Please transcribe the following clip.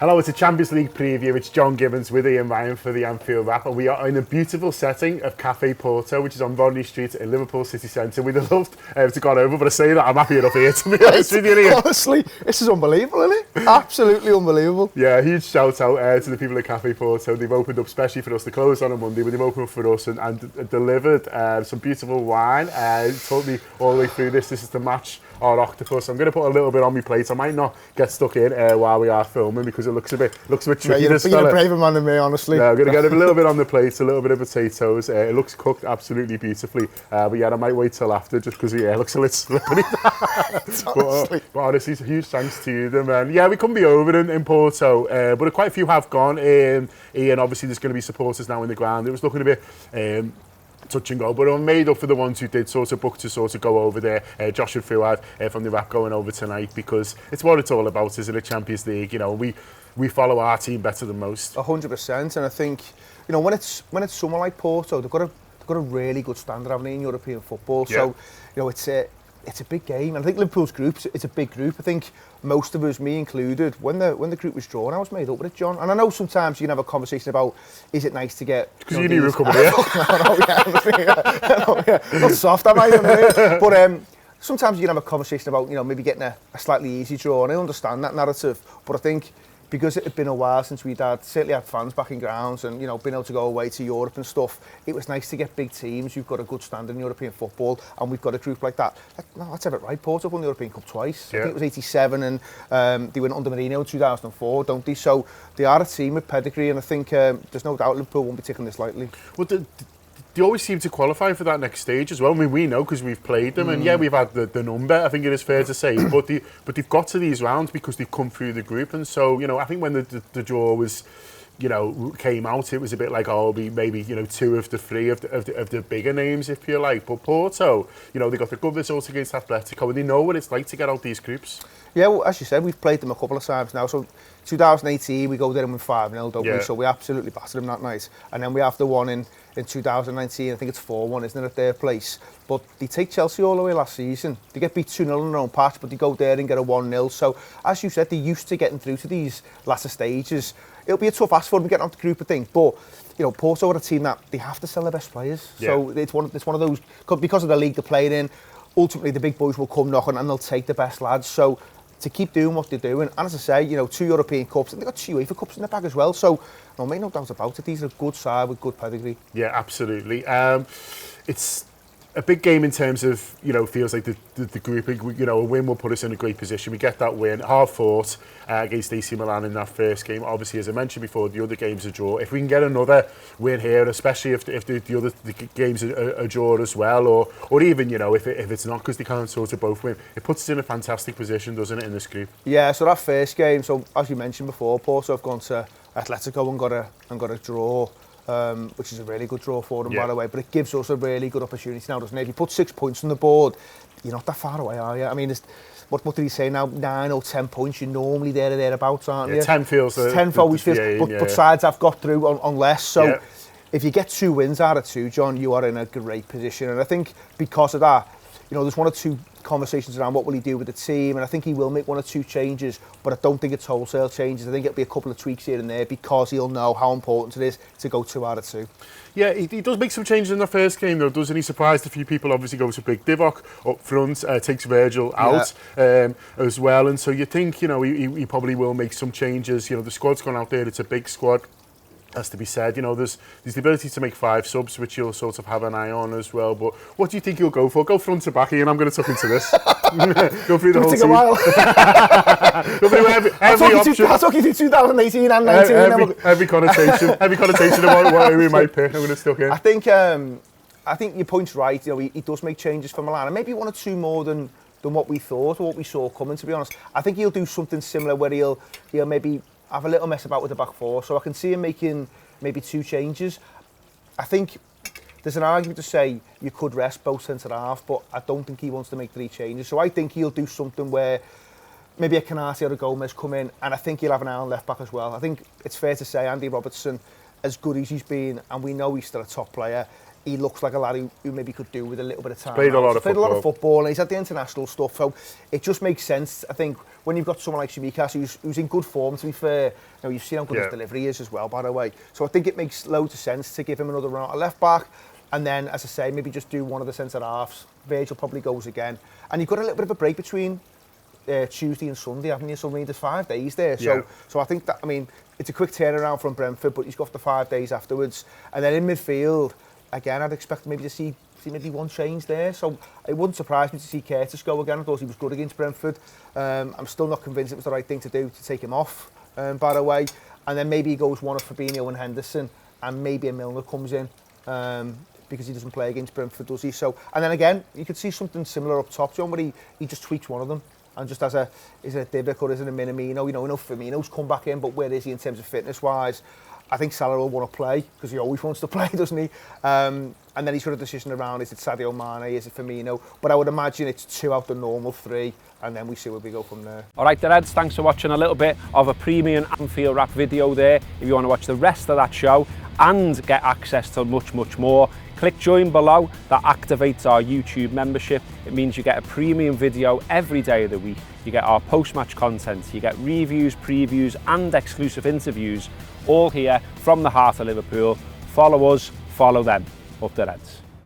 Hello, it's a Champions League preview. It's John Gibbons with Ian Ryan for the Anfield Wrap, and we are in a beautiful setting of Cafe Porto, which is on Rodney Street in Liverpool City Centre. We'd have loved to go over, but I say that I'm happy enough here, to be honest with you, Ian. Honestly, this is unbelievable, isn't it? Absolutely unbelievable. Yeah, huge shout out to the people at Cafe Porto. They've opened up, especially for us, they closed on a Monday, but they've opened up for us and delivered some beautiful wine. Told me all the way through this is the match or octopus. I'm going to put a little bit on my plate. I might not get stuck in while we are filming because it looks a bit tricky. You're a braver man than me, honestly. Yeah, I'm going to get a little bit on the plate, a little bit of potatoes. It looks cooked absolutely beautifully. But yeah, I might wait till after just because it looks a little slippery. but honestly, huge thanks to them. And yeah, we couldn't be over in Porto, but quite a few have gone. Ian, obviously there's going to be supporters now in the ground. It was looking a bit touch and go, but I'm made up for the ones who did sort of book to sort of go over there. Josh and Fuad from the Wrap going over tonight because it's what it's all about, isn't it? Champions League, you know, we follow our team better than most. 100%, and I think, you know, when it's someone like Porto, they've got a really good standard, haven't they, in European football. Yeah. So, you know, it's a big game, and I think Liverpool's group, it's a big group. I think most of us, me included, when the group was drawn, I was made up with it, John. And I know sometimes you can have a conversation about, is it nice to get... Because you knew you were coming here. Not soft, am I? But sometimes you can have a conversation about, you know, maybe getting a slightly easy draw, and I understand that narrative. But I think because it had been a while since we'd certainly had fans back in grounds and, you know, been able to go away to Europe and stuff, it was nice to get big teams who've got a good standard in European football, and we've got a group like that. Let's have it right. Porto won the European Cup twice. Yeah. I think it was 87 and they went under Mourinho in 2004, don't they? So they are a team with pedigree, and I think there's no doubt Liverpool won't be taking this lightly. Well, they always seem to qualify for that next stage as well. I mean, we know because we've played them, and yeah, we've had the number, I think it is fair to say, but they've got to these rounds because they've come through the group, and so, you know, I think when the draw was, you know, came out, it was a bit like, oh, maybe, you know, two of the three of the bigger names, if you like. But Porto, you know, they got the good result against Atletico, and they know what it's like to get out these groups. Yeah, well, as you said, we've played them a couple of times now. So 2018, we go there and win 5-0, don't we? So we absolutely battered them that night. And then we have the one in 2019, I think it's 4-1, isn't it, at their place? But they take Chelsea all the way last season. They get beat 2-0 in their own patch, but they go there and get a 1-0. So, as you said, they're used to getting through to these latter stages. It'll be a tough ask for them getting out the group, I think. But, you know, Porto are a team that they have to sell their best players. Yeah. So it's one of those, because of the league they're playing in, ultimately the big boys will come knocking and they'll take the best lads. So to keep doing what they're doing, and as I say, you know, 2 European Cups, and they've got 2 UEFA Cups in the bag as well, so no, make no doubt about it, these are a good side with good pedigree. Yeah, absolutely. It's a big game in terms of, you know, feels like the group, you know, a win will put us in a great position. We get that win, hard fought against AC Milan in that first game. Obviously, as I mentioned before, the other games are draw. If we can get another win here, especially if the other games are draw as well, or even, you know, if it's not because they can't sort of both win, it puts us in a fantastic position, doesn't it, in this group? Yeah, so that first game, so as you mentioned before, Porto have gone to Atletico and got a draw. Which is a really good draw for them, by the way, but it gives us a really good opportunity now, doesn't it? If you put 6 points on the board, you're not that far away, are you? I mean, what did he say now? 9 or 10 points, you're normally there or thereabouts, aren't you? 10 feels... 10 always feels, but sides have got through on less, so if you get 2 wins out of 2, John, you are in a great position, and I think because of that, you know, there's 1 or 2 conversations around what will he do with the team, and I think he will make 1 or 2 changes, but I don't think it's wholesale changes. I think it'll be a couple of tweaks here and there because he'll know how important it is to go 2 out of 2. Yeah, he does make some changes in the first game though, doesn't he? Surprised a few people. Obviously goes to Big Divock up front, takes Virgil out as well, and so you think, you know, he probably will make some changes. You know, the squad's gone out there, it's a big squad, has to be said. You know, there's the ability to make 5 subs, which you'll sort of have an eye on as well. But what do you think he'll go for? Go front to back, Ian. I'm going to tuck into this. Go through the whole team. Go through every option. I'll talk you through 2018 and 19. Every connotation of what we might pick. I'm going to stuck in. I think your point's right. You know, he does make changes for Milan, and maybe 1 or 2 more than what we thought or what we saw coming. To be honest, I think he'll do something similar where he'll maybe have a little mess about with the back 4, so I can see him making maybe 2 changes. I think there's an argument to say you could rest both centre-half, but I don't think he wants to make 3 changes. So I think he'll do something where maybe a Canati or a Gomez come in, and I think he'll have an eye on left-back as well. I think it's fair to say Andy Robertson, as good as he's been, and we know he's still a top player, he looks like a lad who maybe could do with a little bit of time. Played a lot of football, and he's had the international stuff, so it just makes sense. I think when you've got someone like Tsimikas who's in good form, to be fair, you know, you've seen how good his delivery is as well, by the way. So I think it makes loads of sense to give him another run at left back, and then, as I say, maybe just do one of the centre halves. Virgil probably goes again, and you've got a little bit of a break between Tuesday and Sunday, haven't you? So I mean, there's 5 days there. So I think that, I mean, it's a quick turnaround from Brentford, but he's got the 5 days afterwards, and then in midfield. Again, I'd expect maybe to see maybe one change there. So it wouldn't surprise me to see Curtis go again. I thought he was good against Brentford. I'm still not convinced it was the right thing to do to take him off, by the way. And then maybe he goes one of Fabinho and Henderson, and maybe a Milner comes in because he doesn't play against Brentford, does he? So, and then again, you could see something similar up top, John, where he just tweaks one of them. And just is it a Divock or is it a Minamino? You know, Firmino's come back in, but where is he in terms of fitness-wise? I think Salah will want to play because he always wants to play, doesn't he? And then he's got a decision around, is it Sadio Mane, is it Firmino? But I would imagine it's 2 out the normal 3, and then we see where we go from there. All right, the Reds, thanks for watching a little bit of a premium Anfield Wrap video there. If you want to watch the rest of that show and get access to much, much more, click join below. That activates our YouTube membership. It means you get a premium video every day of the week. You get our post-match content, you get reviews, previews and exclusive interviews, all here from the heart of Liverpool. Follow us, follow them. Up the Reds.